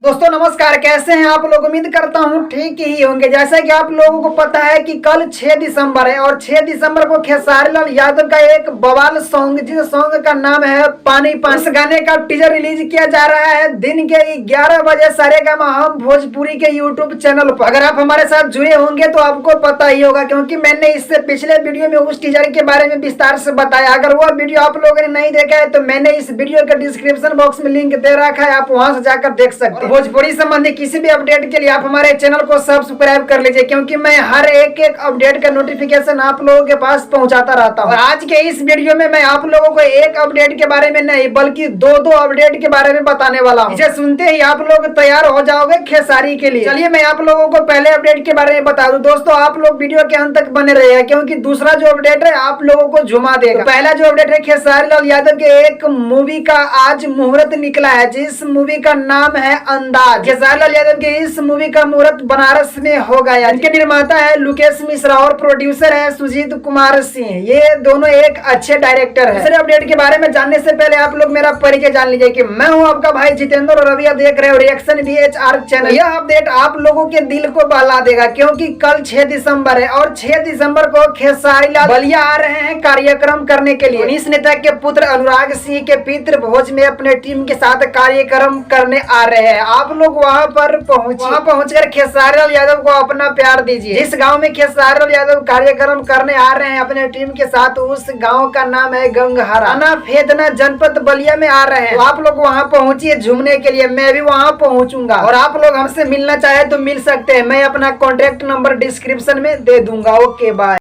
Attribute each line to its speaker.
Speaker 1: दोस्तों नमस्कार, कैसे हैं आप लोग। उम्मीद करता हूं ठीक ही होंगे। जैसा कि आप लोगों को पता है कि कल 6 दिसंबर है और 6 दिसंबर को खेसारी लाल यादव का एक बवाल सॉन्ग, जिस सॉन्ग का नाम है पानी पानी, इस गाने का टीजर रिलीज किया जा रहा है दिन के 11 बजे सारेगामा हम भोजपुरी के यूट्यूब चैनल पर। अगर आप हमारे साथ जुड़े होंगे तो आपको पता ही होगा, क्योंकि मैंने इससे पिछले वीडियो में उस टीजर के बारे में विस्तार से बताया। अगर वो वीडियो आप लोगों ने नहीं देखा है तो मैंने इस वीडियो के डिस्क्रिप्शन बॉक्स में लिंक दे रखा है, आप वहां से जाकर देख सकते हैं। भोजपुरी संबंधी किसी भी अपडेट के लिए आप हमारे चैनल को सब्सक्राइब कर लीजिए, क्योंकि मैं हर एक अपडेट का नोटिफिकेशन आप लोगों के पास पहुंचाता रहता हूं। और आज के इस वीडियो में मैं आप लोगों को एक अपडेट के बारे में नहीं बल्कि दो अपडेट के बारे में बताने वाला हूं। इसे सुनते ही आप लोग तैयार हो जाओगे खेसारी के लिए। चलिए मैं आप लोगों को पहले अपडेट के बारे में बता दूं। दोस्तों आप लोग वीडियो के अंत तक बने रहिए, क्योंकि दूसरा जो अपडेट है आप लोगों को झुमा देगा। तो पहला जो अपडेट है, खेसारी लाल यादव के एक मूवी का आज मुहूर्त निकला है, जिस मूवी का नाम है अंदाज। खेसारी लाल यादव के इस मूवी का मुहूर्त बनारस में हो गया। इनके निर्माता है लोकेश मिश्रा और प्रोड्यूसर है सुजीत कुमार सिंह। ये दोनों एक अच्छे डायरेक्टर हैं। दूसरे अपडेट के बारे में जानने से पहले आप लोग मेरा परिचय जान लीजिए कि मैं हूं आपका भाई जितेंद्र और अभी आप देख रहे हो रिएक्शन VHR चैनल। यह अपडेट आप लोगों के दिल को बहला देगा, क्योंकि कल 6 दिसंबर है और 6 दिसंबर को खेसारी लाल बलिया आ रहे हैं कार्यक्रम करने के लिए। पुनीत नेता के पुत्र अनुराग सिंह के पितृ भोज में अपने टीम के साथ कार्यक्रम करने आ रहे हैं। आप लोग वहां पर पहुंचकर खेसारी लाल यादव को अपना प्यार दीजिए। जिस गांव में खेसारी लाल यादव कार्यक्रम करने आ रहे हैं अपने टीम के साथ, उस गांव का नाम है गंगहरा, थाना फेदना, जनपद बलिया में आ रहे हैं। तो आप लोग वहां पहुंचिए झूमने के लिए। मैं भी वहां पहुंचूंगा और आप लोग हमसे मिलना चाहे तो मिल सकते हैं। मैं अपना कॉन्टेक्ट नंबर डिस्क्रिप्शन में दे दूंगा। Okay bye.